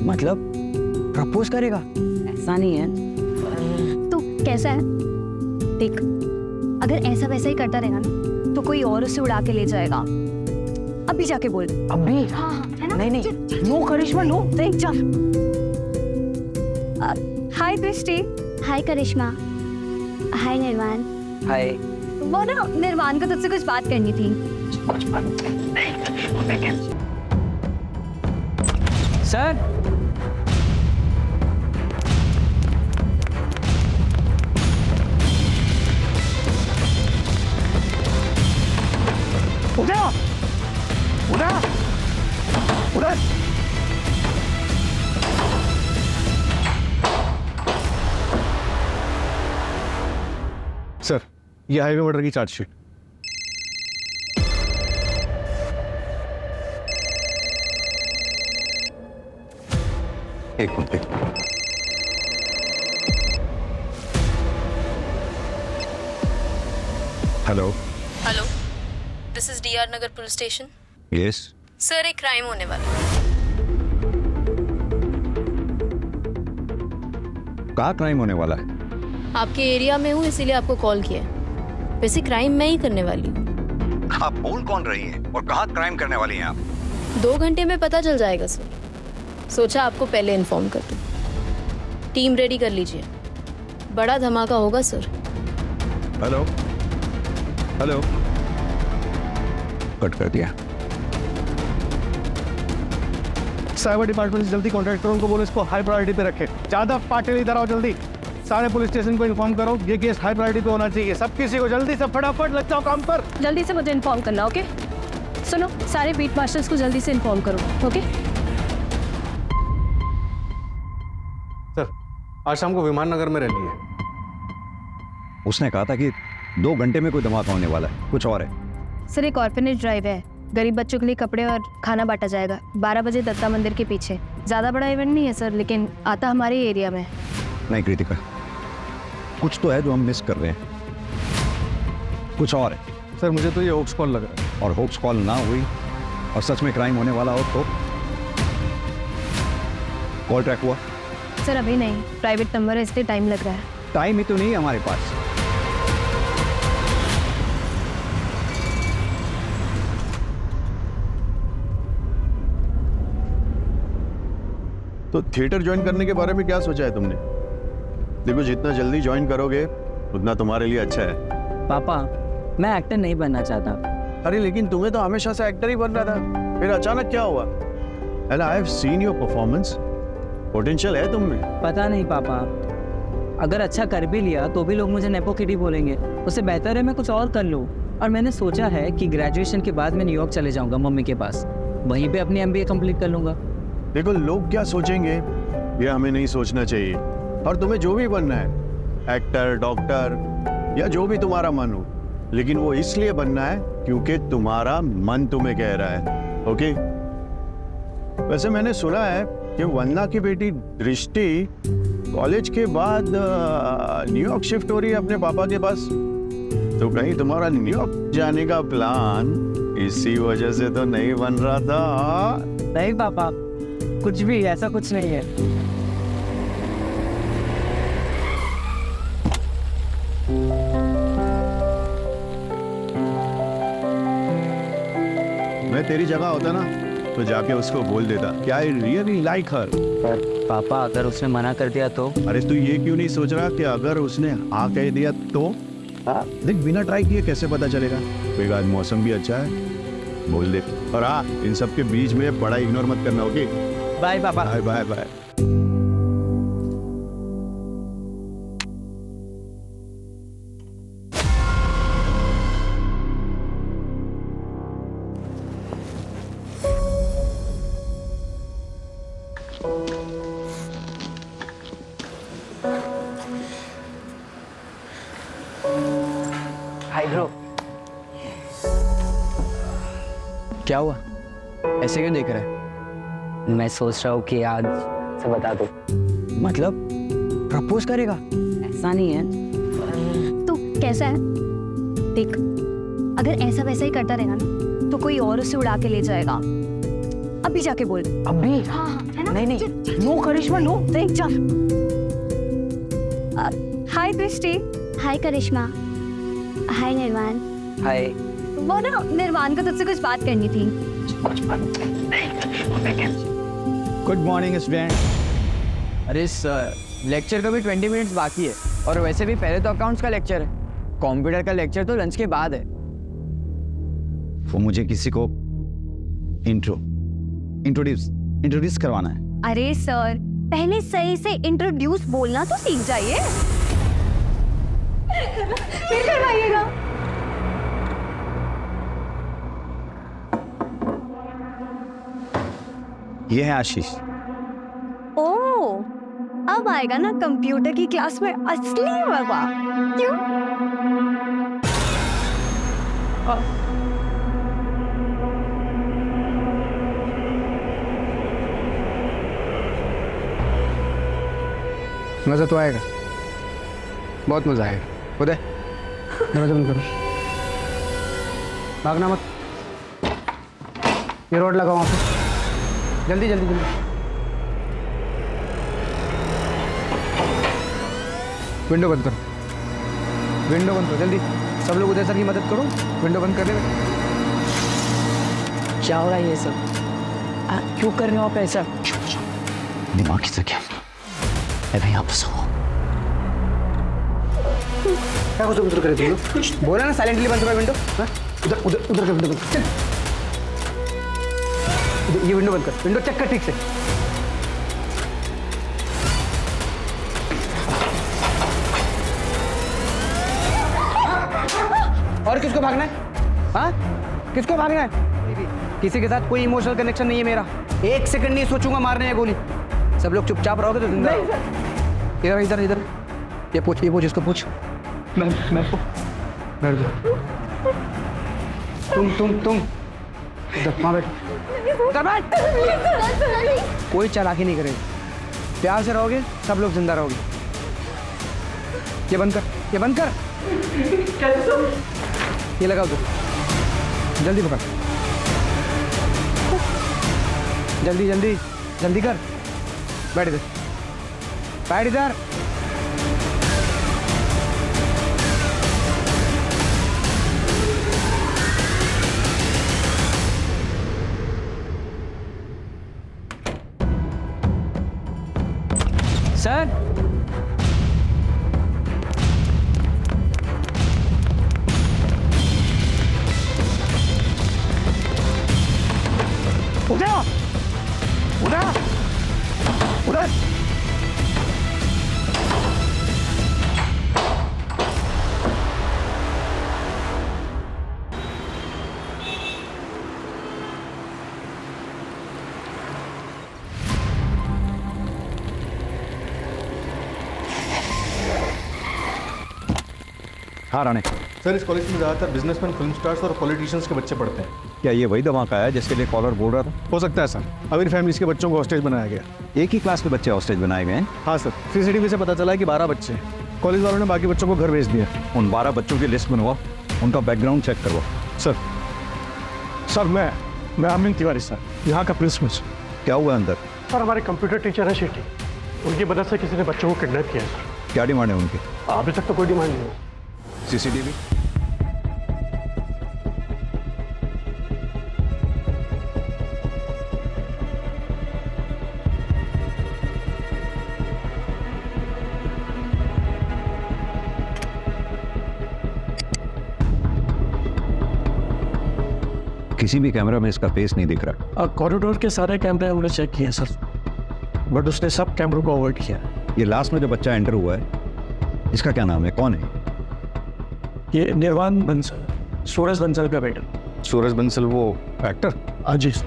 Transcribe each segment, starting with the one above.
मतलब प्रपोज करेगा? ऐसा नहीं है। तो कैसा है देख, अगर ऐसा वैसा ही करता रहेगा ना तो कोई और उसे उड़ा के ले जाएगा। अभी जाके बोल। अभी? हाँ है ना? नहीं नहीं, नो करिश्मा नो। देख जा। हाय दृष्टि। हाय करिश्मा। हाय निर्वाण। हाय। वो ना निर्वाण को तुझसे कुछ बात करनी थी। सर उधर उधर उधर। सर, ये हाईवे मर्डर की चार्जशीट। एक minute. Hello. Hello, this is DR Nagar police station. Yes. Sir, एक क्राइम होने वाला है। कहाँ क्राइम होने वाला है? आपके एरिया में हूँ इसीलिए आपको कॉल किया है। वैसे क्राइम मैं ही करने वाली हूँ। आप बोल कौन रही हैं और कहाँ क्राइम करने वाली हैं आप? 2 घंटे में पता चल जाएगा सर। सोचा आपको पहले इन्फॉर्म कर दूँ। टीम रेडी कर लीजिए, बड़ा धमाका होगा सर। Hello hello. कट कर दिया। साइबर डिपार्टमेंट से जल्दी कॉन्ट्रैक्टरों को बोलो इसको हाई प्रायोरिटी पे रखें। ज्यादा पाटिल इधर आओ जल्दी। सारे पुलिस स्टेशन को इन्फॉर्म करो, ये केस हाई प्रायोरिटी पे होना चाहिए। सब किसी को जल्दी से फटाफट लग जाओ काम पर। जल्दी से मुझे इन्फॉर्म करना, ओके? सुनो, सारे बीट मास्टर्स को जल्दी से इन्फॉर्म करो, ओके? सर, आज शाम को विमान नगर में रैली है। उसने कहा था कि 2 घंटे में कोई धमाका होने वाला है, कुछ और है। सर, एक ऑर्फनेज ड्राइव है, गरीब बच्चों के लिए कपड़े और खाना बांटा जाएगा 12 बजे दत्ता मंदिर के पीछे। ज़्यादा बड़ा इवेंट नहीं है सर, लेकिन आता हमारे एरिया में। नहीं कृतिका, कुछ तो है जो हम मिस कर रहे हैं, कुछ और है। सर, मुझे तो ये होप्स कॉल लग रहा है। और होप्स कॉल ना हुई और सच में क्राइम होने वाला हो तो? कॉल ट्रैक हुआ? सर अभी नहीं, प्राइवेट नंबर है इसलिए टाइम लग रहा है। टाइम ही तो नहीं है हमारे पास। तो थिएटर ज्वाइन करने के बारे में क्या सोचा है तुमने? देखो, जितना जल्दी ज्वाइन करोगे उतना तुम्हारे लिए अच्छा है। पापा, मैं एक्टर नहीं बनना चाहता। अरे लेकिन तुम्हें तो हमेशा से एक्टर ही बनना था, फिर अचानक क्या हुआ? And I have seen your performance, potential है तुम में। पता नहीं पापा, अगर अच्छा कर भी लिया तो भी लोग मुझे नेपो किडी बोलेंगे। उससे बेहतर है मैं कुछ और कर लूँ। और मैंने सोचा है कि ग्रेजुएशन के बाद मैं न्यूयॉर्क चले जाऊँगा मम्मी के पास, वहीं पे अपनी MBA कंप्लीट कर लूँगा। देखो, लोग क्या सोचेंगे ये हमें नहीं सोचना चाहिए। और तुम्हें जो भी बनना है, एक्टर, डॉक्टर या जो भी तुम्हारा मन हो, लेकिन वो इसलिए बनना है क्योंकि तुम्हारा मन तुम्हें कह रहा है। ओके? वैसे मैंने सुना है कि वंदना की बेटी दृष्टि कॉलेज के बाद न्यूयॉर्क शिफ्ट हो रही है अपने पापा के पास। तो कहीं तुम्हारा न्यूयॉर्क जाने का प्लान इसी वजह से तो नहीं बन रहा था? नहीं पापा, कुछ भी ऐसा कुछ नहीं है। मैं तेरी जगह होता ना तो जाके उसको बोल देता कि आई रियली लाइक हर। पर पापा, अगर उसने मना कर दिया तो? अरे तू ये क्यों नहीं सोच रहा कि अगर उसने हाँ कह दिया तो? देख, बिना ट्राई किए कैसे पता चलेगा? कोई आज मौसम भी अच्छा है, बोल दे। और हाँ, इन सब के बीच में बड़ा इग्नोर मत करना, ओके? बाय पापा। Bye bye bye. Hi bro. क्या हुआ? ऐसे क्यों देख रहा है? मैं सोच रहा हूँ कि आज से बता दो। मतलब प्रपोज करेगा? ऐसा नहीं है। तो कैसा है देख, अगर ऐसा वैसा ही करता रहेगा ना तो कोई और उसे उड़ा के ले जाएगा। अभी जाके बोल। अभी? हाँ है ना? नहीं, नो करिश्मा, नो, देख जा। हाय दृष्टि। हाय करिश्मा। हाय निर्वाण। हाय। वो ना निर्वाण को तुझसे कुछ बात करनी थी। Good morning student. अरे सर, लेक्चर का भी 20 मिनट्स बाकी है और वैसे भी पहले तो अकाउंट्स का लेक्चर है, कंप्यूटर का लेक्चर तो लंच के बाद है। वो मुझे किसी को इंट्रोड्यूस करवाना है। अरे सर, पहले सही से इंट्रोड्यूस बोलना तो सीख जाइए। फिर करवाइएगा। ये है आशीष। ओह, अब आएगा ना कंप्यूटर की क्लास में असली मजा। क्यों? मज़ा तो आएगा, बहुत मज़ा आएगा। उदय, दरवाजा बंद करो, भागना मत। ये रोड लगाओ वहाँ पे, जल्दी जल्दी जल्दी। विंडो बंद करो, विंडो बंद करो जल्दी। सब लोग उदय सर की मदद करो, विंडो बंद करने में। क्या हो रहा है ये सब? क्यों कर रहे हो आप ऐसा? दिमाग से क्या? अरे आप सो। क्या कुछ उधर करे तुम लोग? बोला ना साइलेंटली बंद करो विंडो। उधर उधर उधर कर विंडो बंद। चल ये विंडो बंद कर, विंडो चेक कर ठीक से। और किसको भागना है? हाँ, किसको भागना है? किसी के साथ कोई इमोशनल कनेक्शन नहीं है मेरा। 1 सेकंड नहीं सोचूंगा मारने है गोली। सब लोग चुपचाप रहोगे तो जिंदा रहोगे। इधर इधर इधर, ये पूछ इसको पूछ। मैं बैठ जाओ। तुम इधर वहाँ बैठ। उधर बैठ। कोई चालाकी नहीं करेगा, प्यार से रहोगे सब लोग जिंदा रहोगे। ये बंद कर, ये बंद कर। ये लगाओ तो जल्दी पकड़, जल्दी जल्दी जल्दी कर। बैठ इधर, बैठ इधर। सर, उधर उधर उधर। हाँ राणे, सर, इस कॉलेज में ज़्यादातर बिजनेसमैन, फिल्म स्टार्स और पॉलिटिशियंस के बच्चे पढ़ते हैं। क्या ये वही धमाका है जिसके लिए कॉलर बोल रहा था? हो सकता है सर, अमीर फैमिलीज के बच्चों को हॉस्टेज बनाया गया। एक ही क्लास के बच्चे हॉस्टेज बनाए गए हैं? हाँ सर, सीसीटीवी से पता चला है कि 12 बच्चे हैं। कॉलेज वालों ने बाकी बच्चों को घर भेज दिया। उन 12 बच्चों की लिस्ट बनवाओ, उनका बैकग्राउंड चेक करवाओ। सर मैं अमिन तिवारी सर, यहाँ का प्रिंसिपल। क्या हुआ अंदर? सर, हमारे कंप्यूटर टीचर है शेट्टी, उनकी मदद से किसी ने बच्चों को किडनैप किया है सर। क्या डिमांड है उनकी? अभी तक तो कोई डिमांड नहीं है। सीसीटीवी? किसी भी कैमरा में इसका फेस नहीं दिख रहा। कॉरिडोर के सारे कैमरे हमने चेक किए सर, बट उसने सब कैमरों को अवॉइड किया। ये लास्ट में जो बच्चा एंटर हुआ है, इसका क्या नाम है, कौन है? ये निर्वाण बंसल, सूरज बंसल का बेटा। सूरज बंसल, वो एक्टर? हाँ जी सर।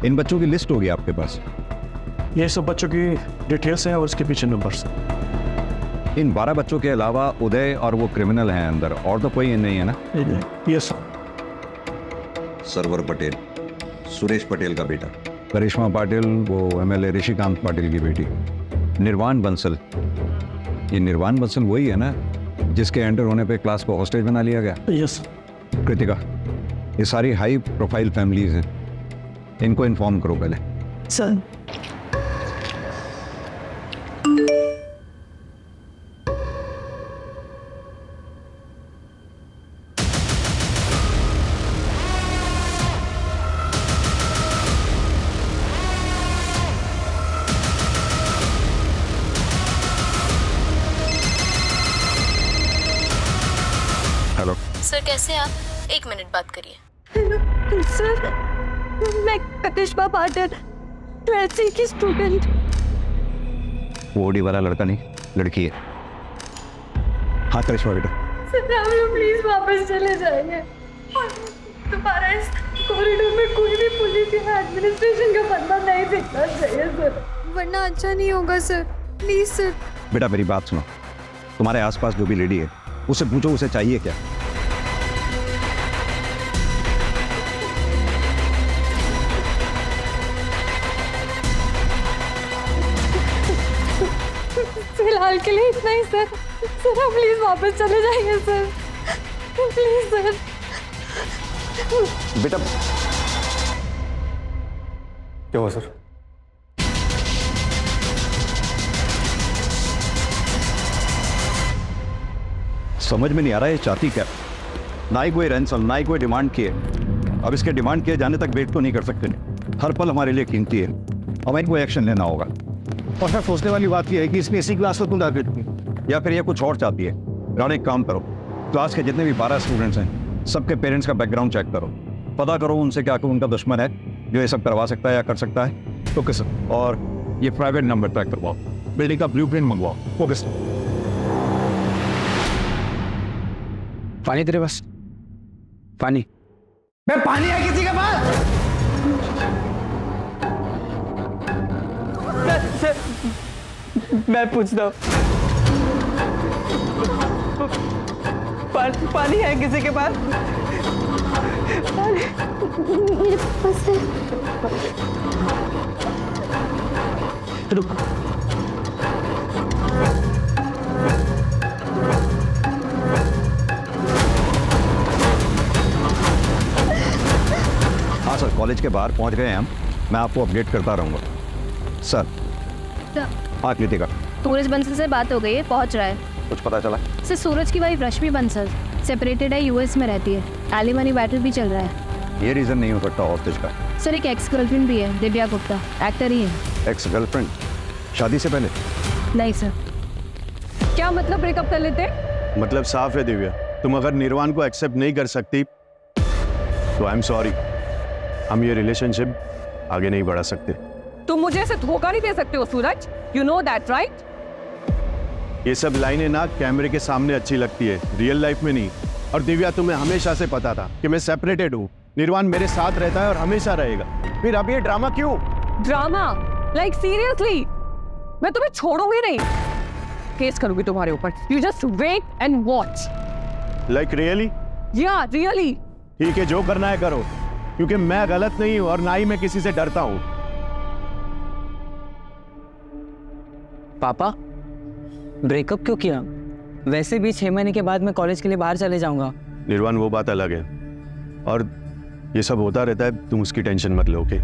इन बच्चों की लिस्ट होगी आपके पास? ये सब बच्चों की डिटेल्स हैं और उसके पीछे नंबर्स। इन 12 बच्चों के अलावा उदय और वो क्रिमिनल हैं अंदर, और तो कोई नहीं है ना? ये सर। सरवर पटेल, सुरेश पटेल का बेटा। करिश्मा पाटिल, वो एमएलए ऋषिकांत पाटिल की बेटी। निर्वाण बंसल, ये निर्वाण बंसल वही है ना जिसके एंटर होने पे क्लास को हॉस्टेज बना लिया गया? यस। कृतिका, ये सारी हाई प्रोफाइल फैमिलीज हैं, इनको इन्फॉर्म करो पहले। सर हेलो सर कैसे हैं आप? 1 मिनट बात करिए। सर मैं करिश्मा पाटिल 12th C की स्टूडेंट। वो ओडी वाला लड़का नहीं, लड़की है। हाँ करिश्मा बेटा, सर आप लोग प्लीज वापस चले जाइए। दोबारा इस कॉरिडोर में कोई भी पुलिस या एडमिनिस्ट्रेशन का बंदा नहीं दिखना चाहिए सर, वरना अच्छा नहीं होगा सर। Please sir. बेटा मेरी बात सुनो, तुम्हारे आसपास जो भी लेडी है उसे पूछो उसे चाहिए क्या। फिलहाल के लिए इतना ही सर। सर आप प्लीज वापस चले जाइए सर, प्लीज सर। बेटा क्या हुआ सर? समझ में नहीं आ रहा है ये चाहती क्या। ना ही कोई रैंसम, ना ही कोई डिमांड की है। अब इसके डिमांड किए जाने तक वेट तो नहीं कर सकते। हर पल हमारे लिए कीमती है, हमें कोई एक्शन लेना होगा। और सर सोचने वाली बात यह है कि इसमें इसी क्लास को तुम टारगेट की, या फिर ये कुछ और चाहती है। राणा एक काम करो, क्लास के जितने भी 12 स्टूडेंट्स हैं सबके पेरेंट्स का बैकग्राउंड चेक करो, पता करो उनसे क्या उनका दुश्मन है जो ये सब करवा सकता है या कर सकता है। Okay sir. और ये प्राइवेट नंबर ट्रैक करवाओ, बिल्डिंग का ब्लूप्रिंट मंगवाओ। Okay sir. पानी तेरे पास? पानी? मैं पानी है किसी के पास? मैं पूछता हूँ, पानी है किसी के पास? मेरे पास है। रुक। हाँ सर, कॉलेज के बाहर पहुंच गए हैं हम, मैं आपको अपडेट करता रहूँगा सर। हाँ कृतिका, सूरज बंसल से बात हो गई है, पहुंच रहा है। कुछ पता चला? सर सूरज की वाइफ रश्मि बंसल सेपरेटेड है, यूएस में रहती है। एलिमनी बैटल भी चल रहा है। ये रीज़न नहीं हो सकता हॉस्टेज का। सर एक एक्स गर्लफ्रेंड भी है, दिव्या गुप्ता, एक्टर ही है। Ex girlfriend? शादी से पहले? नहीं सर। क्या मतलब ब्रेकअप कर लेते? मतलब साफ है दिव्या, तुम अगर निर्वाण को एक्सेप्ट नहीं कर सकती तो आई एम सॉरी, हम ये रिलेशनशिप आगे नहीं बढ़ा सकते। तुम मुझे ऐसे धोखा नहीं दे सकते हो सूरज, यू नो दैट राइट? ये सब लाइनें ना कैमरे के सामने अच्छी लगती है, रियल लाइफ में नहीं। और दिव्या तुम्हें हमेशा से पता था कि मैं सेपरेटेड हूँ, निर्वाण मेरे साथ रहता है और हमेशा रहेगा, फिर अब ये ड्रामा क्यों? ड्रामा? Like seriously? मैं तुम्हें छोड़ूंगी नहीं, केस करूंगी तुम्हारे ऊपर। You just wait and watch. Like really? या रियली। ठीक है, जो करना है करो, क्योंकि मैं गलत नहीं हूं और ना ही मैं किसी से डरता हूं। पापा ब्रेकअप क्यों किया? वैसे भी 6 महीने के बाद मैं कॉलेज के लिए बाहर चले जाऊंगा। निर्वाण वो बात अलग है, और ये सब होता रहता है, तुम उसकी टेंशन मत लो। Okay?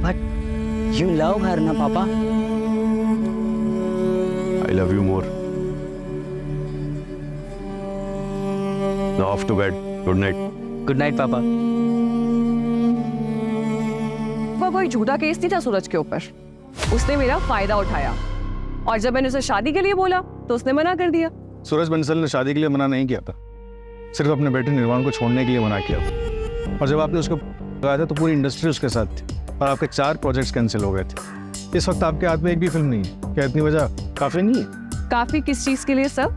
But you love her ना पापा। I love you more. Now off to bed, good night. Good night पापा। वो कोई झूठा केस नहीं था सूरज के ऊपर, उसने मेरा फायदा उठाया, और जब मैंने उसे शादी के लिए बोला तो उसने मना कर दिया। सूरज बंसल ने शादी के लिए मना नहीं किया था, सिर्फ अपने बेटे निर्वाण को छोड़ने के लिए मना किया था। और जब आपने उसको लगाया था तो पूरी इंडस्ट्री उसके साथ थी, और आपके 4 प्रोजेक्ट्स कैंसिल हो गए थे। इस वक्त आपके हाथ में एक भी फिल्म नहीं है, क्या इतनी वजह काफी नहीं है? काफी किस चीज के लिए सर?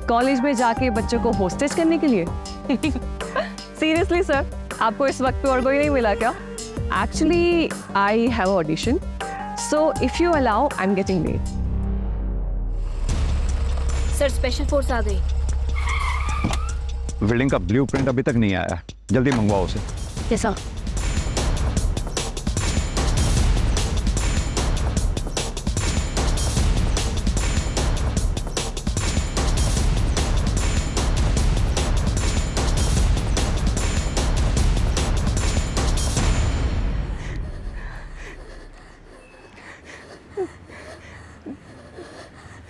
कॉलेज में जाके बच्चों को होस्टेज करने के लिए? सीरियसली सर, आपको इस वक्त पे और कोई नहीं मिला क्या? Actually I have audition, so if you allow I am getting late. Sir special force आ गई। बिल्डिंग का ब्लूप्रिंट अभी तक नहीं आया, जल्दी मंगवाओ उसे। कैसा?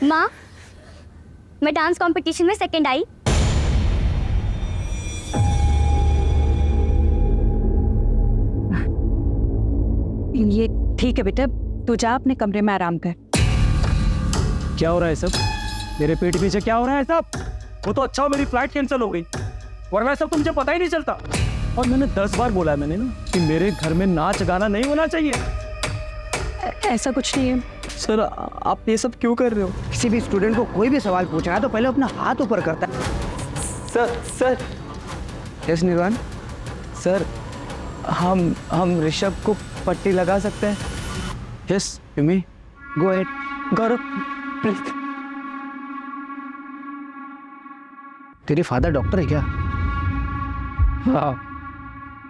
माँ, मैं डांस कंपटीशन में सेकंड आई। ये ठीक है बेटा, तू जा अपने कमरे में आराम कर। क्या हो रहा है सब? मेरे पेट पीछे क्या हो रहा है सब? वो तो अच्छा हो मेरी फ्लाइट कैंसिल हो गई, वरना सब तो मुझे पता ही नहीं चलता। और मैंने 10 बार बोला है मैंने ना कि मेरे घर में नाच गाना नहीं होना चाहिए। ऐसा कुछ नहीं है सर, आप ये सब क्यों कर रहे हो? किसी भी स्टूडेंट को कोई भी सवाल पूछना है तो पहले अपना हाथ ऊपर करता है। सर यस निर्वाण, सर हम ऋषभ को पट्टी लगा सकते हैं? Yes you may go ahead. Gaurav please. तेरे फादर डॉक्टर है क्या? हाँ।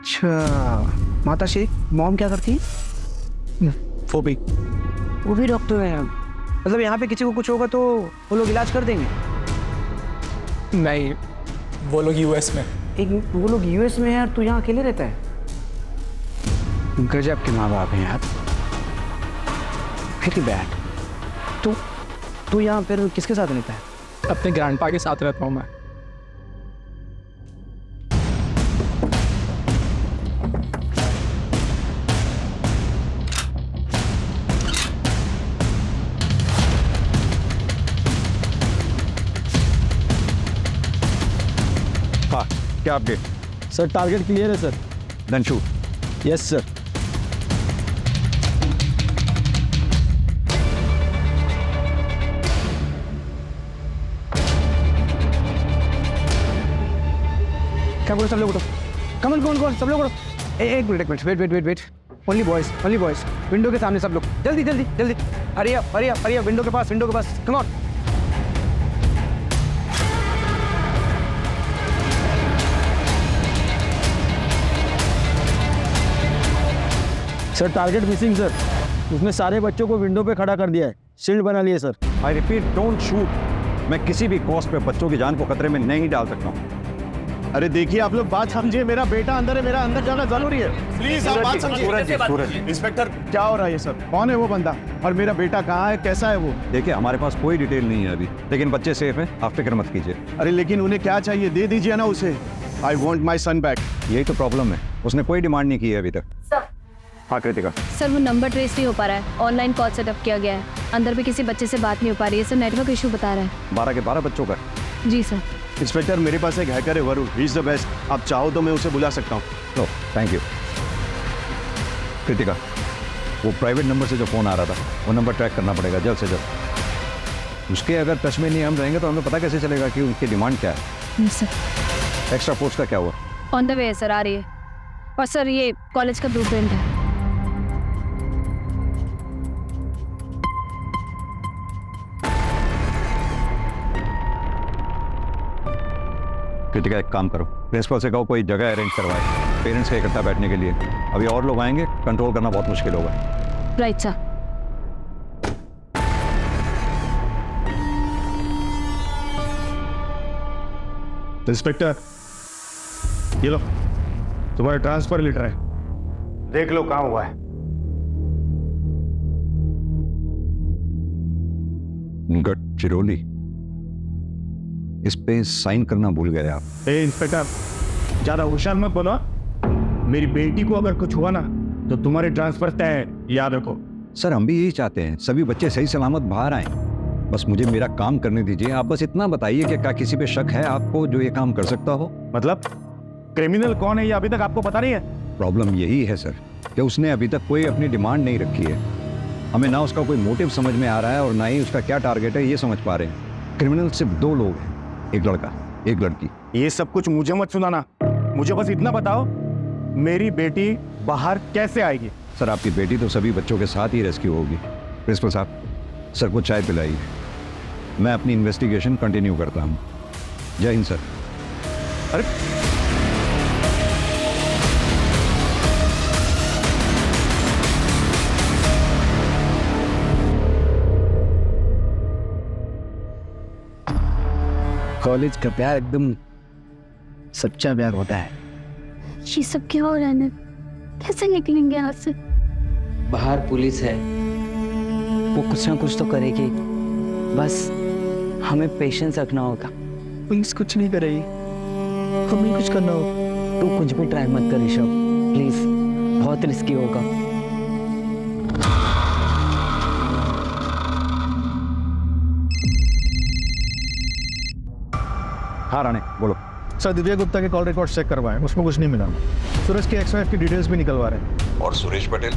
अच्छा, माता श्री मॉम क्या करती है? वो भी डॉक्टर है। मतलब यहाँ पे किसी को कुछ होगा तो वो लोग इलाज कर देंगे? नहीं, वो लोग यूएस में। वो लोग यूएस में है और तू यहाँ अकेले रहता है? गजब के माँ बाप हैं यार। Very bad. तू यहाँ फिर किसके साथ रहता है? अपने ग्रैंडपा के साथ रहता हूँ मैं। हाँ, क्या अपडेट? सर टारगेट क्लियर है sir. Then shoot. Yes sir. क्या बोलो सब लोग उठो। कमन सब लोग उठो। एक minute wait. Only boys. Window के सामने सब लोग जल्दी। हरी अप विंडो के पास come on. Sir target missing sir. उसने सारे बच्चों को विंडो पे खड़ा कर दिया है, शील्ड बना लिए sir. I repeat, don't shoot. मैं किसी भी कॉस्ट पे बच्चों की जान को खतरे में नहीं डाल सकता हूँ। अरे देखिए आप लोग बात समझिए, मेरा बेटा अंदर है, मेरा अंदर जाना जरूरी है। प्लीज आप बात समझिए। इंस्पेक्टर क्या हो रहा है ये सब? कौन है वो बंदा और मेरा बेटा कहाँ है, कैसा है वो? देखिए, हमारे पास कोई डिटेल नहीं है अभी, लेकिन बच्चे सेफ हैं, आप फिक्र मत कीजिए। अरे लेकिन उन्हें क्या चाहिए, दे दीजिए ना उसे। I want my son back. यही तो प्रॉब्लम है, उसने कोई डिमांड नहीं की है अभी तक। हाँ कृतिका। सर वो नंबर ट्रेस नहीं हो पा रहा है, ऑनलाइन कॉल सेटअप किया गया है, अंदर भी किसी बच्चे से बात नहीं हो पा रही है सर, नेटवर्क इशू बता रहा है। 12 के 12 बच्चों का? जी सर। इंस्पेक्टर मेरे पास एक हैकर है Varun, he is the best. आप चाहो तो मैं उसे बुला सकता हूँ। No thank you. कृतिका, वो प्राइवेट नंबर से जो फ़ोन आ रहा था वो नंबर ट्रैक करना पड़ेगा जल्द से जल्द। उसके अगर टच में नहीं हम रहेंगे तो हमें पता कैसे चलेगा कि उनकी डिमांड क्या है। सर एक्स्ट्रा फोर्स का क्या हुआ? ऑन द वे है सर, आ रही है। और सर ये कॉलेज का ब्लूप्रिंट है। कृतिका एक काम करो, प्रिंसिपल से कहो कोई जगह अरेंज करवाए पेरेंट्स के इकट्ठा बैठने के लिए। अभी और लोग आएंगे, कंट्रोल करना बहुत मुश्किल होगा। Right sir. इंस्पेक्टर ये लो, तुम्हारा ट्रांसफर लेटर है, देख लो कहाँ हुआ है। गडचिरोली, इस पे साइन करना भूल गए आप। ए इंस्पेक्टर, ज्यादा होशियार मत बनो। मेरी बेटी को अगर कुछ हुआ ना तो तुम्हारे ट्रांसफर तय है, याद रखो। सर हम भी यही चाहते हैं, सभी बच्चे सही सलामत बाहर आए। बस मुझे मेरा काम करने दीजिए। आप बस इतना बताइए कि क्या किसी पे शक है आपको जो ये काम कर सकता हो? मतलब क्रिमिनल कौन है ये अभी तक आपको पता नहीं है? प्रॉब्लम यही है सर कि उसने अभी तक कोई अपनी डिमांड नहीं रखी है। हमें ना उसका कोई मोटिव समझ में आ रहा है और ना ही उसका क्या टारगेट है ये समझ पा रहे हैं। क्रिमिनल सिर्फ 2 लोग हैं, एक लड़का एक लड़की। ये सब कुछ मुझे मत सुनाना, मुझे बस इतना बताओ मेरी बेटी बाहर कैसे आएगी? सर आपकी बेटी तो सभी बच्चों के साथ ही रेस्क्यू होगी। प्रिंसिपल साहब, सर को चाय पिलाइए, मैं अपनी इन्वेस्टिगेशन कंटिन्यू करता हूँ। जय हिंद सर। अरे कॉलेज का प्यार एकदम सच्चा प्यार होता है। ये सब क्या हो रहा है? कैसे निकलेंगे यहाँ से? बाहर पुलिस है, वो कुछ ना कुछ तो करेगी। बस हमें पेशेंस रखना होगा। पुलिस कुछ नहीं करेगी, हमें कुछ करना होगा। तू कुछ भी ट्राई मत कर ऋषभ, प्लीज, बहुत रिस्की होगा। हाँ राणे बोलो। सर दिव्या गुप्ता के कॉल रिकॉर्ड चेक करवाएं, उसमें कुछ नहीं मिला। सूरज की एक्स-वाइफ की डिटेल्स भी निकलवा रहे हैं। और सुरेश पटेल?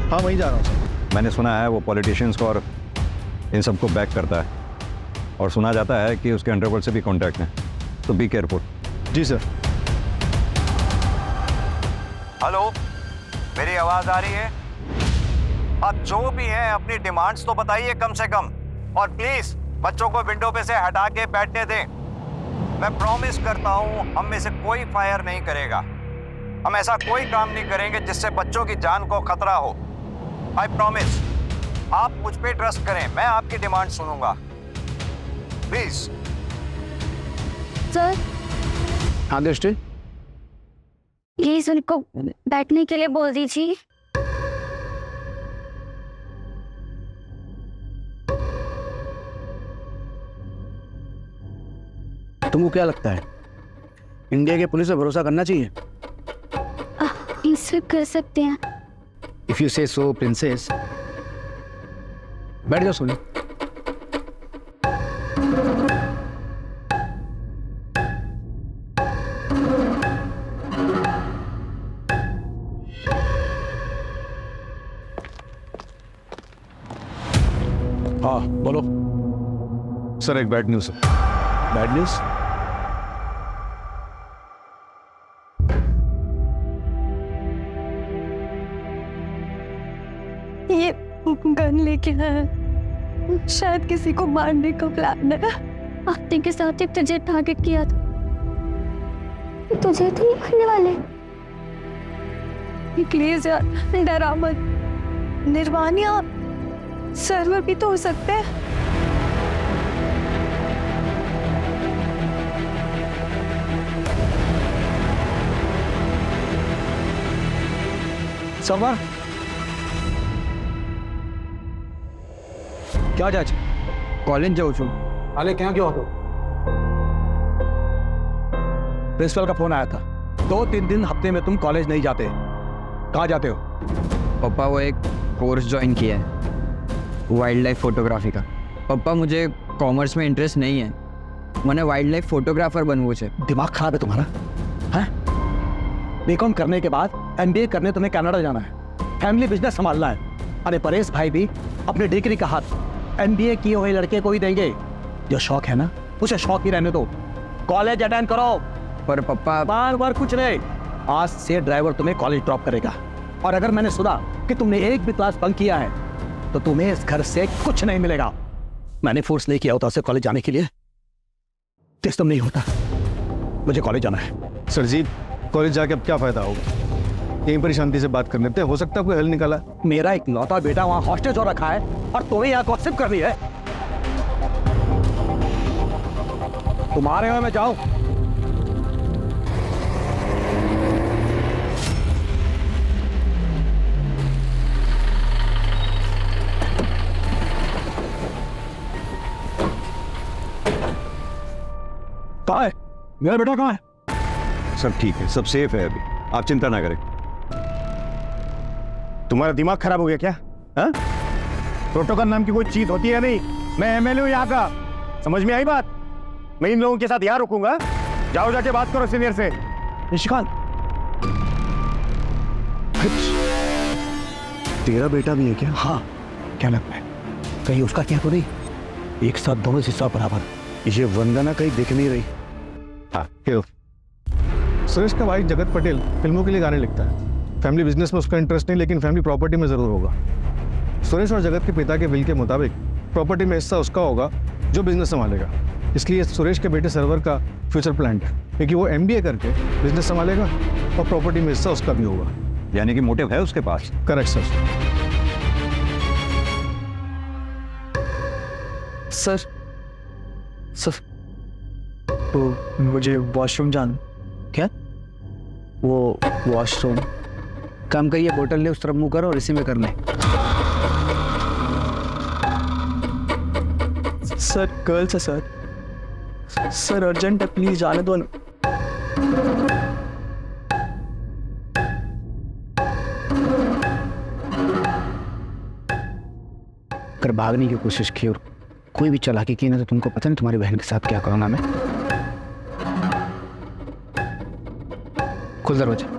हाँ वहीं जा रहा हूँ सर। मैंने सुना है वो पॉलिटिशियंस को और इन सबको बैक करता है, और सुना जाता है कि उसके अंडरवर्ल्ड से भी कॉन्टैक्ट है, तो बी केयरफुल। जी सर। हेलो, मेरी आवाज आ रही है? अब जो भी है अपनी डिमांड्स तो बताइए कम से कम, और प्लीज बच्चों को विंडो पे से हटा के बैठने दें। मैं प्रॉमिस करता हूं हम में से कोई फायर नहीं करेगा। हम ऐसा कोई काम नहीं करेंगे जिससे बच्चों की जान को खतरा हो। I promise. आप मुझ पे ट्रस्ट करें, मैं आपकी डिमांड सुनूंगा, प्लीज। सर हाँ दृष्टि, प्लीज उनको बैठने के लिए बोल दीजिए। तुमको क्या लगता है इंडिया के पुलिस पे भरोसा करना चाहिए? इस पे कर सकते हैं। इफ यू से सो प्रिंसेस। बैठ जाओ सोनी। हाँ बोलो। सर एक बैड न्यूज़ है। Bad news? ये गन लेके आया, शायद किसी को मारने का प्लान है। आफ्ते के साथ एक तुझे टारगेट किया था, तुझे तो नहीं मारने वाले। प्लीज यार डरा मत। निर्वाणिया सर्वर भी तो हो सकते हैं। सर्वर क्या जाए? कॉलेज जाओ छो। अरे क्या क्यों हो? प्रिंसिपल का फोन आया था, 2-3 दिन हफ्ते में तुम कॉलेज नहीं जाते। कहाँ जाते हो? पापा वो एक कोर्स ज्वाइन किया है, वाइल्ड लाइफ फोटोग्राफी का। पापा मुझे कॉमर्स में इंटरेस्ट नहीं है, मैंने वाइल्ड लाइफ फोटोग्राफर बनवो छे। दिमाग खराब है तुम्हारा? हैं? बीकॉम करने के बाद एमबीए करने तुम्हें कनाडा जाना है, फैमिली बिजनेस संभालना है। अरे परेश भाई भी अपने डिग्री का हाथ एमबीए किए हुए लड़के को ही देंगे। जो शौक है ना उसे शौक ही रहने दो, कॉलेज अटेंड करो। पर पापा बार बार कुछ नहीं, आज से ड्राइवर तुम्हें कॉलेज ड्रॉप करेगा। और अगर मैंने सुना कि तुमने एक भी क्लास बंक किया है तो तुम्हें इस घर से कुछ नहीं मिलेगा। मैंने फोर्स नहीं किया होता उसे कॉलेज जाने के लिए, सिस्टम नहीं होता। मुझे कॉलेज जाना है। सर जी कॉलेज जाके अब क्या फायदा होगा, यहीं पर ही शांति से बात कर लेते हैं, हो सकता है कोई हल निकाला। मेरा एक लौता बेटा वहां हॉस्टेज हो रखा है और तुम्हें यहाँ गॉसिप कर रही है। तुम्हारे यहाँ मैं जाऊं? कहाँ है मेरा बेटा? कहाँ है? सब ठीक है, सब सेफ है अभी, आप चिंता ना करें। तुम्हारा दिमाग खराब हो गया क्या? हाँ? प्रोटोकॉल नाम की कोई चीज होती है नहीं। मैं एमएलए हूं यहाँ का, समझ में आई बात? मैं इन लोगों के साथ यहाँ रुकूंगा। जाओ जाके बात करो सीनियर से। निशिकांत, तेरा बेटा भी है क्या? हाँ क्या लगता है कहीं उसका क्या तो नहीं? एक साथ दोनों हिस्सा बराबर। ये वंदना कहीं दिख नहीं रही। हाँ क्यों? सुरेश का भाई जगत पटेल फिल्मों के लिए गाने लिखता है, फैमिली बिजनेस में उसका इंटरेस्ट नहीं, लेकिन फैमिली प्रॉपर्टी में जरूर होगा। सुरेश और जगत के पिता के विल के मुताबिक प्रॉपर्टी में हिस्सा उसका होगा जो बिजनेस संभालेगा। इसलिए सुरेश के बेटे सर्वर का फ्यूचर प्लान है, क्योंकि वो एमबीए करके बिजनेस संभालेगा और प्रॉपर्टी में हिस्सा उसका भी होगा। यानी कि मोटिव है उसके पास। Correct sir. सर सर तो मुझे वॉशरूम जाना। क्या? वो वॉशरूम काम करिए, बोतल ले उस तरफ मुंह करो और इसी में कर ले। सर गर्ल्स है सर। सर अर्जेंट है, प्लीज जाने दो ना। अगर भागने की कोशिश की और कोई भी चालाकी की ना, तो तुमको पता नहीं तुम्हारी बहन के साथ क्या करूंगा मैं। खुल दरवाजा।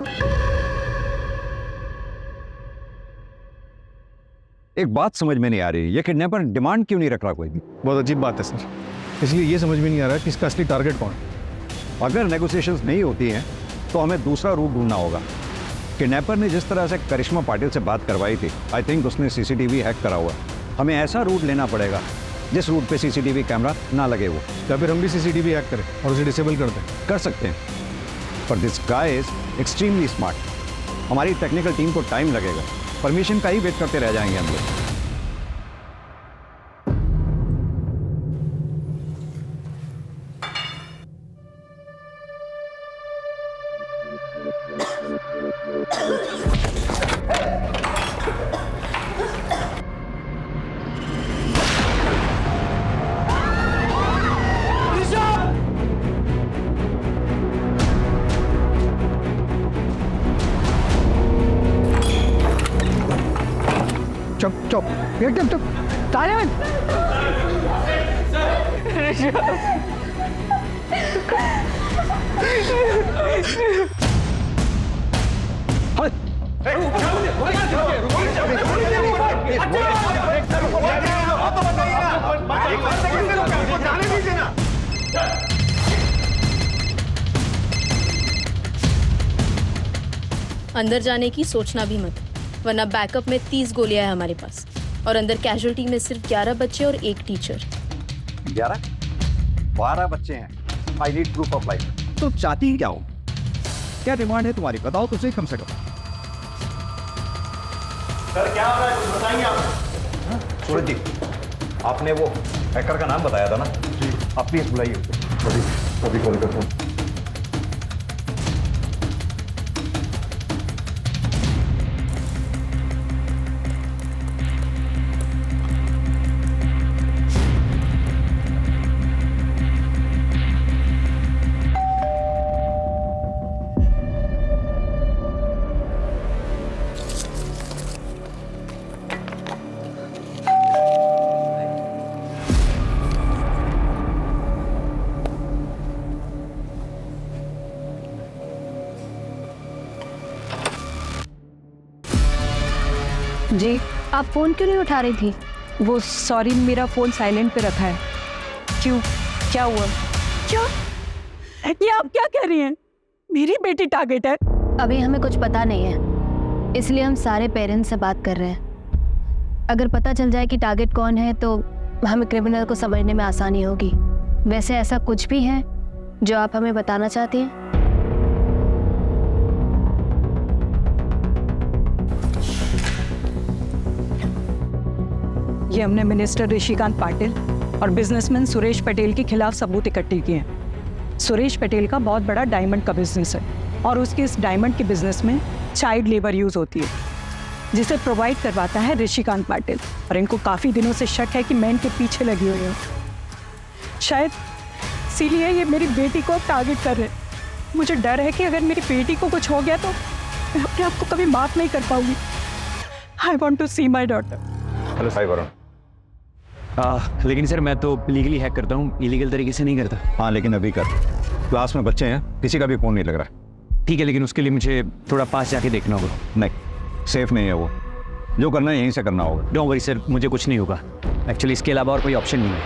एक बात समझ में नहीं आ रही, ये किडनैपर डिमांड क्यों नहीं रख रहा कोई भी? बहुत अजीब बात है सर, इसलिए ये समझ में नहीं आ रहा कि इसका असली टारगेट कौन है। अगर नेगोशिएशंस नहीं होती हैं तो हमें दूसरा रूट ढूंढना होगा। किडनैपर ने जिस तरह से करिश्मा पाटिल से बात करवाई थी, आई थिंक उसने सीसीटीवी हैक करा हुआ है। हमें ऐसा रूट लेना पड़ेगा जिस रूट पे सीसीटीवी कैमरा ना लगे वो। या फिर हम भी सीसीटीवी हैक करें और उसे डिसेबल कर दें। कर सकते हैं, पर this guy is extremely smart. हमारी टेक्निकल टीम को टाइम लगेगा, परमिशन का ही वेट करते रह जाएंगे हम लोग। चुप चुप एकदम चुप। साइलेंट। अंदर जाने की सोचना भी मत, वरना बैकअप में 30 गोलियां हैं हमारे पास, और अंदर कैजुअल्टी में सिर्फ 11 बच्चे और 1 टीचर। 11? 12 बच्चे हैं। I need proof of life. तो चाहती क्या हो? क्या डिमांड है तुम्हारी? बताओ तो सही कम से कम। सर क्या हो रहा है, कुछ बताएंगे आप? सूरज जी, आपने वो हैकर का नाम बताया था ना जी, आप प्लीज बुलाइए अभी कॉल करता हूँ। जी, आप फोन क्यों नहीं उठा रही थी? वो सॉरी, मेरा फ़ोन साइलेंट पे रखा है। क्यों, क्या हुआ? क्या? ये आप क्या कह रही हैं? मेरी बेटी टारगेट है? अभी हमें कुछ पता नहीं है, इसलिए हम सारे पेरेंट्स से बात कर रहे हैं। अगर पता चल जाए कि टारगेट कौन है तो हमें क्रिमिनल को समझने में आसानी होगी। वैसे ऐसा कुछ भी है जो आप हमें बताना चाहती हैं? ये हमने मिनिस्टर ऋषिकांत पाटिल और बिजनेसमैन सुरेश पटेल के खिलाफ सबूत इकट्ठे किए हैं। सुरेश पटेल का बहुत बड़ा डायमंड का बिजनेस है और उसके इस डायमंड के बिजनेस में चाइल्ड लेबर यूज़ होती है, जिसे प्रोवाइड करवाता है ऋषिकांत पाटिल। और इनको काफ़ी दिनों से शक है कि मैं इनके पीछे लगी हुई हूँ। शायद इसीलिए ये मेरी बेटी को टारगेट कर रहे हैं। मुझे डर है कि अगर मेरी बेटी को कुछ हो गया तो मैं अपने आप को कभी माफ़ नहीं कर पाऊंगी। I want to see my daughter. Hello Sai Varun. लेकिन सर मैं तो लीगली हैक करता हूँ, इलीगल तरीके से नहीं करता। हाँ लेकिन अभी कर, क्लास में बच्चे हैं, किसी का भी फोन नहीं लग रहा। ठीक है, लेकिन उसके लिए मुझे थोड़ा पास जाके देखना होगा। नहीं, सेफ नहीं है वो। जो करना है यहीं से करना होगा। डोंट वरी सर, मुझे कुछ नहीं होगा। एक्चुअली इसके अलावा और कोई ऑप्शन नहीं है।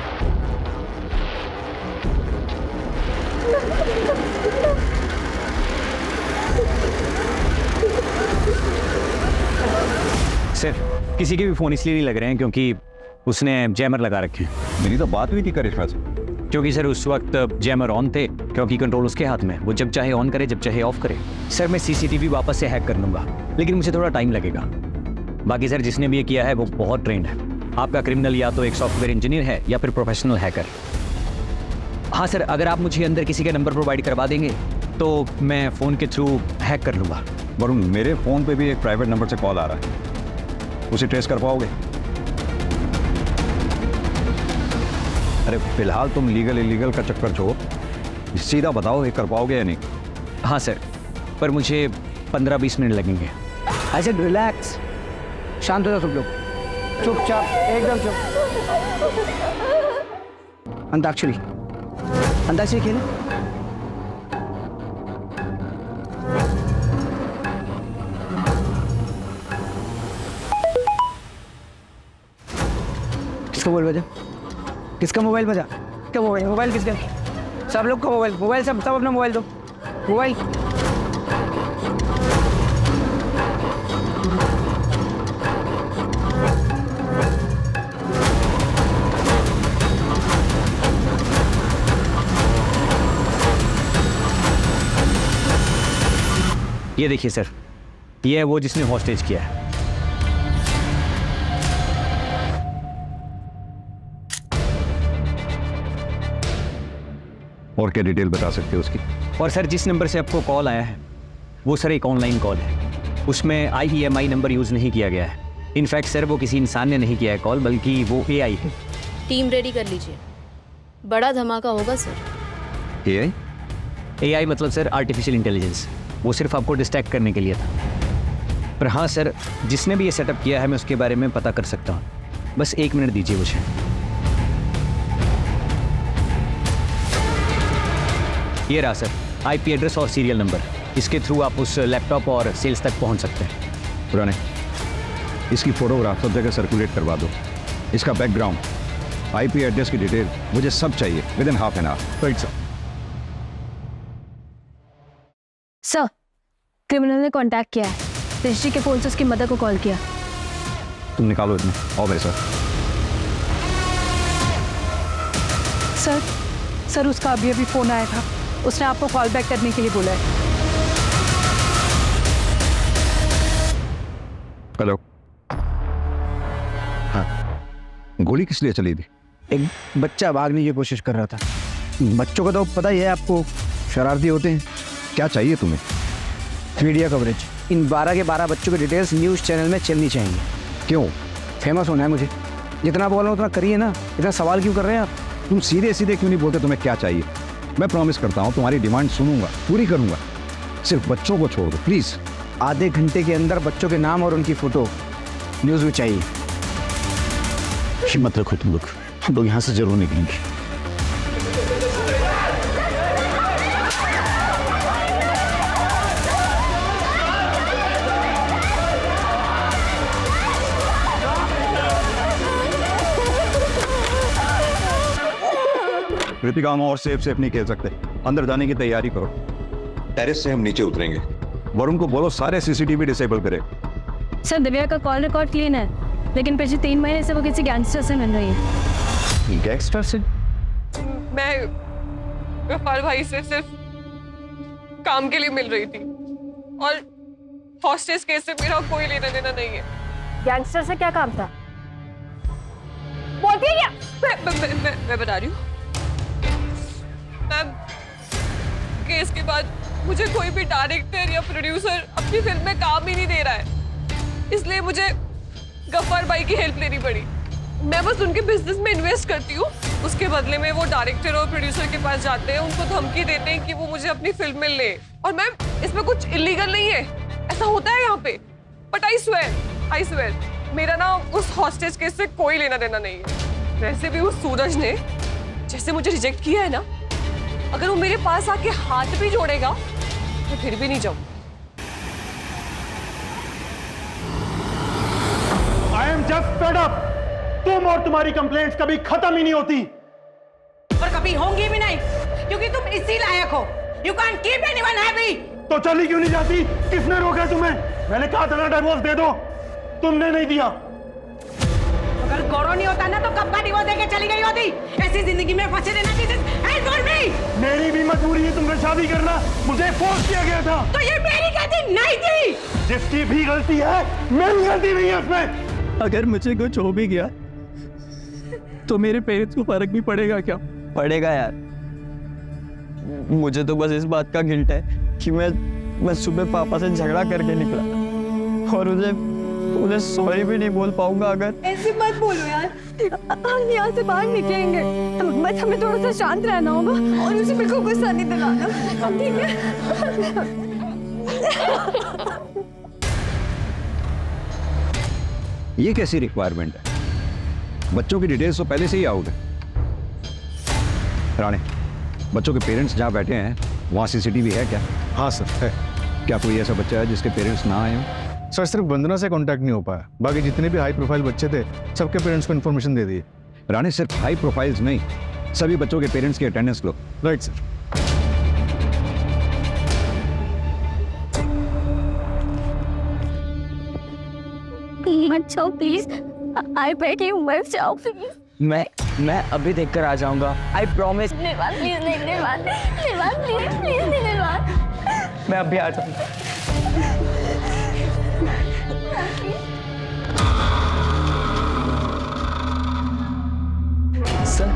सर किसी के भी फ़ोन इसलिए नहीं लग रहे हैं क्योंकि उसने जैमर लगा रखे हैं। मेरी तो बात हुई थी करिश्मा से। क्योंकि सर उस वक्त जैमर ऑन थे, क्योंकि कंट्रोल उसके हाथ में, वो जब चाहे ऑन करे जब चाहे ऑफ करे। सर मैं सीसीटीवी वापस से हैक कर लूँगा, लेकिन मुझे थोड़ा टाइम लगेगा। बाकी सर जिसने भी ये किया है वो बहुत ट्रेंड है। आपका क्रिमिनल या तो एक सॉफ्टवेयर इंजीनियर है या फिर प्रोफेशनल हैकर। हाँ सर, अगर आप मुझे अंदर किसी का नंबर प्रोवाइड करवा देंगे तो मैं फ़ोन के थ्रू हैक कर लूँगा। वरुण, मेरे फ़ोन पे भी एक प्राइवेट नंबर से कॉल आ रहा है, उसे ट्रेस कर पाओगे? अरे फिलहाल तुम लीगल इलीगल का चक्कर छोड़ो, सीधा बताओ ये कर पाओगे या नहीं? हाँ सर, पर मुझे 15-20 मिनट लगेंगे। आई सेड रिलैक्स, शांत हो जाओ सब लोग, चुपचाप एकदम चुप। अंताक्षरी, अंताक्षरी खेले। किसका मोबाइल बजा? किसका मोबाइल बजा? क्या मोबाइल? मोबाइल किसका? सब लोग का मोबाइल, मोबाइल सब अपना मोबाइल दो, मोबाइल। ये देखिए सर, ये है वो जिसने हॉस्टेज किया है। और क्या डिटेल बता सकते हो उसकी? और सर जिस नंबर से आपको कॉल आया है वो सर एक ऑनलाइन कॉल है, उसमें IEMI नंबर यूज़ नहीं किया गया है। इनफैक्ट सर वो किसी इंसान ने नहीं किया है कॉल, बल्कि वो AI है। टीम रेडी कर लीजिए, बड़ा धमाका होगा सर। AI? AI मतलब सर आर्टिफिशियल इंटेलिजेंस, वो सिर्फ आपको डिस्ट्रैक्ट करने के लिए था। पर हाँ सर, जिसने भी ये सेटअप किया है मैं उसके बारे में पता कर सकता हूँ, बस 1 मिनट दीजिए मुझे। ये रहा सर IP एड्रेस और सीरियल नंबर, इसके थ्रू आप उस लैपटॉप और सेल्स तक पहुँच सकते हैं। पुराने इसकी फोटोग्राफ सब जगह सर्कुलेट करवा दो, इसका बैकग्राउंड, IP एड्रेस की डिटेल मुझे सब चाहिए within half an hour. Right sir. Sir, criminal ने कांटेक्ट किया है, ऋषि के फोन से उसकी मदर को कॉल किया। तुम निकालो इतना, आओ मेरे साथ। सर उसका अभी फ़ोन आया था, उसने आपको कॉल बैक करने के लिए बोला है। हेलो। हाँ, गोली किस लिए चली थी? एक बच्चा भागने की कोशिश कर रहा था। बच्चों को तो पता ही है आपको, शरारती होते हैं। क्या चाहिए तुम्हें? मीडिया कवरेज, इन 12 के 12 बच्चों की डिटेल्स न्यूज़ चैनल में चलनी चाहिए। क्यों? फेमस होना है मुझे। जितना बोल रहा हूँ उतना करिए ना, इतना सवाल क्यों कर रहे हैं आप? तुम सीधे सीधे क्यों नहीं बोलते तुम्हें क्या चाहिए? मैं प्रॉमिस करता हूँ तुम्हारी डिमांड सुनूंगा, पूरी करूंगा। सिर्फ बच्चों को छोड़ दो प्लीज। आधे घंटे के अंदर बच्चों के नाम और उनकी फोटो न्यूज़ में चाहिए। हिम्मत रखो तुम लोग, हम लोग यहाँ से जरूर निकलेंगे। कृतिका, हम और सेफ नहीं खेल सकते, अंदर जाने की तैयारी करो। टेरेस से हम नीचे उतरेंगे। वरुण को बोलो सारे CCTV डिसेबल करे। सर, दिव्या का कॉल रिकॉर्ड क्लीन है, लेकिन पिछले 3 महीने से वो किसी गैंगस्टर से मिल रही है। गैंगस्टर से? मैं गफ्फार भाई से सिर्फ काम के लिए मिल रही थी, और हॉस्टेज केस से मेरा कोई लेना देना नहीं है। गैंगस्टर से क्या काम था? बोलती है क्या? मैं बता रही हूँ मैम, केस के बाद मुझे कोई भी डायरेक्टर या प्रोड्यूसर अपनी फिल्म में काम ही नहीं दे रहा है, इसलिए मुझे गफ्फार भाई की हेल्प लेनी पड़ी। मैं बस उनके बिजनेस में इन्वेस्ट करती हूँ, उसके बदले में वो डायरेक्टर और प्रोड्यूसर के पास जाते हैं, उनको धमकी देते हैं कि वो मुझे अपनी फिल्म में ले। और मैम, इसमें कुछ इलीगल नहीं है, ऐसा होता है यहाँ पे। बट आई स्वेयर मेरा ना उस हॉस्टेज केस से कोई लेना देना नहीं है। वैसे भी उस सूरज ने जैसे मुझे रिजेक्ट किया है ना, अगर वो मेरे पास आके हाथ भी जोड़ेगा तो फिर भी नहीं जाऊँ। I am just fed up. तुम और तुम्हारी कंप्लेंट्स कभी खत्म ही नहीं होती, और कभी होंगी भी नहीं, क्योंकि तुम इसी लायक हो। You can't keep anyone happy. तो चली क्यों नहीं जाती? किसने रोका तुम्हें? मैंने कहा था ना डिवोर्स दे दो, तुमने नहीं दिया। अगर गौरव नहीं होता ना तो कब का डिवोर्स देके चली गई होती। ऐसी जिंदगी में फंसे रहना मेरी भी मजबूरी है तुमसे शादी करना, मुझे फोर्स किया गया था। तो ये मेरी गलती नहीं थी। जिसकी भी गलती है, मेरी गलती नहीं है उसमें। अगर मुझे कुछ हो भी गया तो मेरे पेरेंट्स को फर्क भी पड़ेगा क्या? पड़ेगा यार। मुझे तो बस इस बात का गिल्ट है कि मैं सुबह पापा से झगड़ा करके निकला और उन्हें सॉरी भी नहीं बोल पाऊंगा अगर। ऐसे मत बोलो यार, हम यहाँ से बाहर निकलेंगे, बस हमें थोड़ा सा शांत रहना होगा और उसे बिल्कुल गुस्सा नहीं दिलाना, ठीक है? ये कैसी रिक्वायरमेंट है? बच्चों की डिटेल्स तो पहले से ही आउट है। राणे, बच्चों के पेरेंट्स जहाँ बैठे हैं वहाँ सीसीटीवी है क्या? हाँ सर है। क्या कोई ऐसा बच्चा है जिसके पेरेंट्स ना आए हों? सर सिर्फ वंदना से कांटेक्ट नहीं हो पाया, बाकी जितने भी हाई प्रोफाइल बच्चे थे सबके पेरेंट्स को इन्फॉर्मेशन दे दी। राणे, सिर्फ हाई प्रोफाइल्स नहीं, सभी बच्चों के पेरेंट्स की अटेंडेंस लो। Right sir. मत जाओ प्लीज, आई बैठी हूँ, मत जाओ प्लीज। मैं अभी देख कर आ जाऊंगा, आई प्रॉमिस। निर्वाण प्लीज, नहीं निर्वाण, निर्वाण प्लीज, प्लीज नहीं निर्वाण। मैं अभी आ जाऊंगा। सर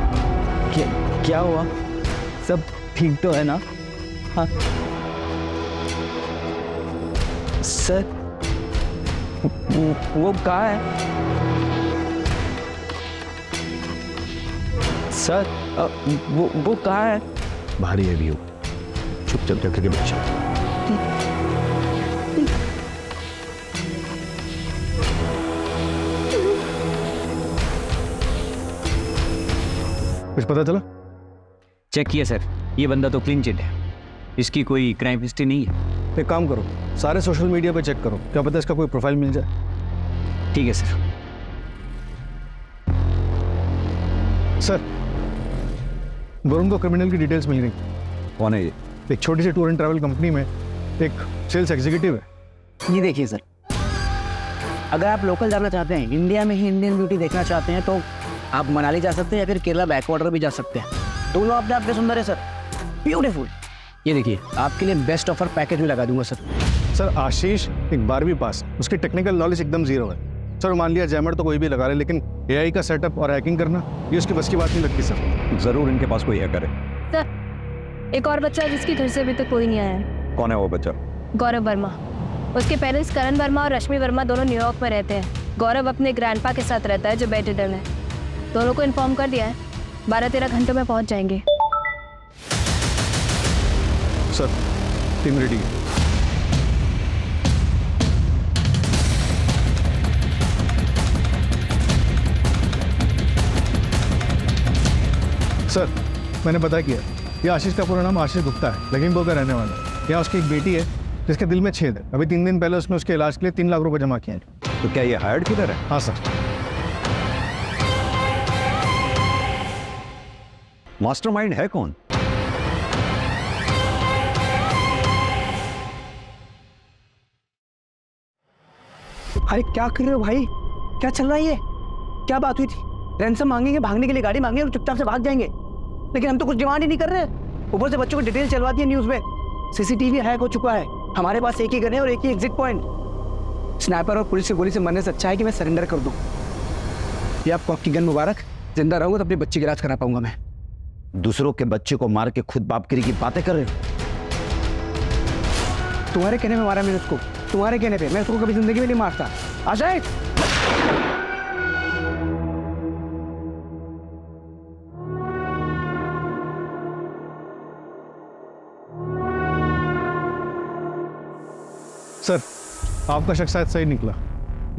क्या हुआ? सब ठीक तो है ना? हाँ सर, वो कहाँ है? सर वो कहाँ है? बाहर ही है व्यू, चुपचाप जा करके बैठ जाओ। कुछ पता चला? चेक किया सर, ये बंदा तो क्लीन चिट है, इसकी कोई क्राइम हिस्ट्री नहीं है। एक काम करो, सारे सोशल मीडिया पे चेक करो, क्या पता इसका कोई प्रोफाइल मिल जाए। ठीक है सर। सर, वरुण को क्रिमिनल की डिटेल्स मिल गई। कौन है ये? एक छोटी सी टूर एंड ट्रैवल कंपनी में एक सेल्स एग्जीक्यूटिव है। ये देखिए सर, अगर आप लोकल जाना चाहते हैं, इंडिया में ही इंडियन ब्यूटी देखना चाहते हैं तो आप मनाली जा सकते हैं या फिर केरला बैकवाटर भी जा सकते हैं। दोनों अपने आप में सुंदर है सर, ब्यूटीफुल। ये देखिए, आपके लिए बेस्ट ऑफर पैकेज में लगा दूंगा सर। सर आशीष एक 12वीं पास, उसकी टेक्निकल नॉलेज एकदम जीरो है। सर मान लिया जैमर तो कोई भी लगा रहे, लेकिन एआई का सेटअप और हैकिंग करना ये उसकी बस की बात नहीं लगती सर। जरूर इनके पास कोई हैकर है। सर, एक और बच्चा जिसके घर से अभी तक कोई नहीं आया है। कौन है वो बच्चा? गौरव वर्मा। उसके पेरेंट्स करण वर्मा और रश्मि वर्मा दोनों न्यूयॉर्क में रहते हैं। गौरव अपने ग्रैंडपा के साथ रहता है जो बेड रिडन है। दोनों को इन्फॉर्म कर दिया है, 12-13 घंटों में पहुंच जाएंगे। सर टीम रेडी है। सर मैंने पता किया, ये आशीष का पूरा नाम आशीष गुप्ता है, लखीमपुर का रहने वाला है। यहाँ उसकी एक बेटी है जिसके दिल में छेद है। अभी 3 दिन पहले उसने उसके इलाज के लिए 3 लाख रुपए जमा किए हैं। तो क्या ये हायर्ड किलर है? हाँ सर। मास्टरमाइंड है कौन? अरे क्या कर रहे हो भाई? क्या चल रहा है ये? क्या बात हुई थी? रैंसम मांगेंगे, भागने के लिए गाड़ी मांगेंगे और चुपचाप से भाग जाएंगे, लेकिन हम तो कुछ डिमांड ही नहीं कर रहे। ऊपर से बच्चों को डिटेल चलवा दी है न्यूज़ में। सीसीटीवी हैक हो चुका है, हमारे पास एक ही गन है और एक ही एग्जिट पॉइंट। स्नाइपर और पुलिस की गोली से मरने से अच्छा है कि मैं सरेंडर कर दूं। ये आपको आपकी गन मुबारक। जिंदा रहूंगा तो अपनी बच्ची का इलाज करा पाऊंगा मैं। दूसरों के बच्चे को मार के खुद बापगिरी की बातें कर रहे हो? तुम्हारे कहने में मारा मैंने उसको, तुम्हारे कहने पे। मैं उसको कभी जिंदगी में नहीं मारता। अजय, सर आपका शख्स शायद सही निकला।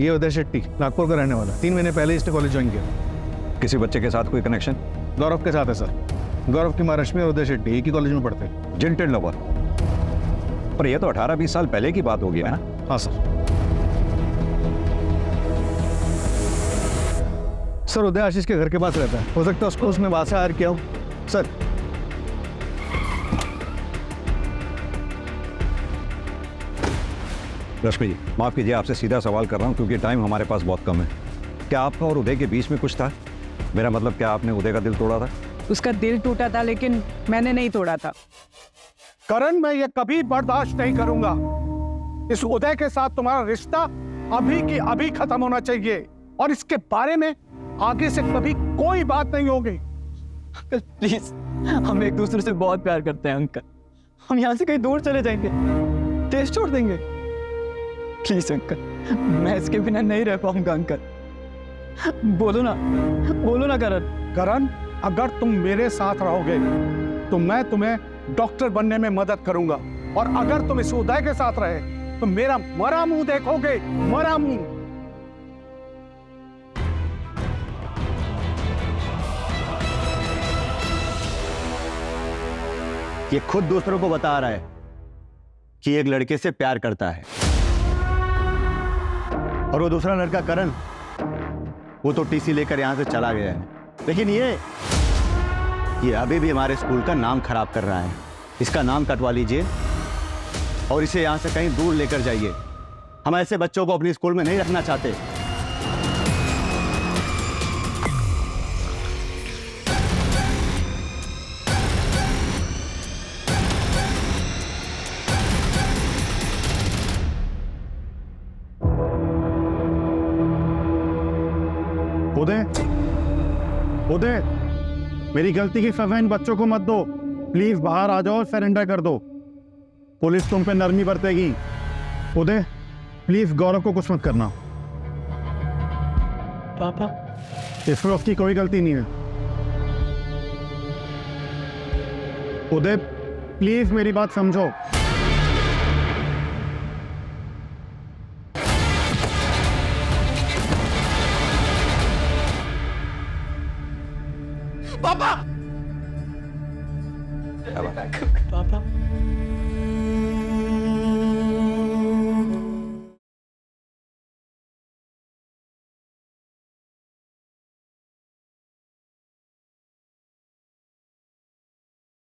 ये उदय शेट्टी, नागपुर का रहने वाला, 3 महीने पहले इसने कॉलेज ज्वाइन किया। किसी बच्चे के साथ कोई कनेक्शन? गौरव के साथ है सर। गौरव की माँ रश्मि और उदय शेट्टी एक ही कॉलेज में पढ़ते हैं। जिंटेड लवर। पर ये तो 18-20 साल पहले की बात होगी ना? हाँ सर। सर उदय आशीष के घर के पास रहता है, हो सकता है उसको उसने वहां से हायर किया हो सर। रश्मि जी, माफ कीजिए, आपसे सीधा सवाल कर रहा हूँ क्योंकि टाइम हमारे पास बहुत कम है। क्या आपका और उदय के बीच में कुछ था? मेरा मतलब, क्या आपने उदय का दिल तोड़ा था? उसका दिल टूटा था लेकिन मैंने नहीं तोड़ा था। करण, मैं ये कभी बर्दाश्त नहीं करूंगा। इस उदय के साथ तुम्हारा रिश्ता अभी की अभी खत्म होना चाहिए और इसके बारे में आगे से कभी कोई बात नहीं होगी। अंकल प्लीज, हम एक दूसरे से बहुत प्यार करते हैं अंकल। हम यहाँ से कहीं दूर चले जाएंगे, देश छोड़ देंगे। प्लीज अंकल, मैं इसके बिना नहीं रह पाऊंगा अंकल। बोलो ना करण। करण, अगर तुम मेरे साथ रहोगे तो मैं तुम्हें डॉक्टर बनने में मदद करूंगा, और अगर तुम इस उदय के साथ रहे तो मेरा मरा मुंह देखोगे, मरा मुंह। ये खुद दूसरों को बता रहा है कि एक लड़के से प्यार करता है, और वो दूसरा लड़का करण, वो तो टीसी लेकर यहां से चला गया है। लेकिन ये अभी भी हमारे स्कूल का नाम खराब कर रहा है। इसका नाम कटवा लीजिए और इसे यहां से कहीं दूर लेकर जाइए। हम ऐसे बच्चों को अपने स्कूल में नहीं रखना चाहते। उदय, मेरी गलती की सजा इन बच्चों को मत दो। प्लीज बाहर आ जाओ और सरेंडर कर दो। पुलिस तुम पे नरमी बरतेगी। उदय, प्लीज गौरव को कुछ मत करना। पापा, इसमें उसकी कोई गलती नहीं है। उदय, प्लीज मेरी बात समझो। पापा,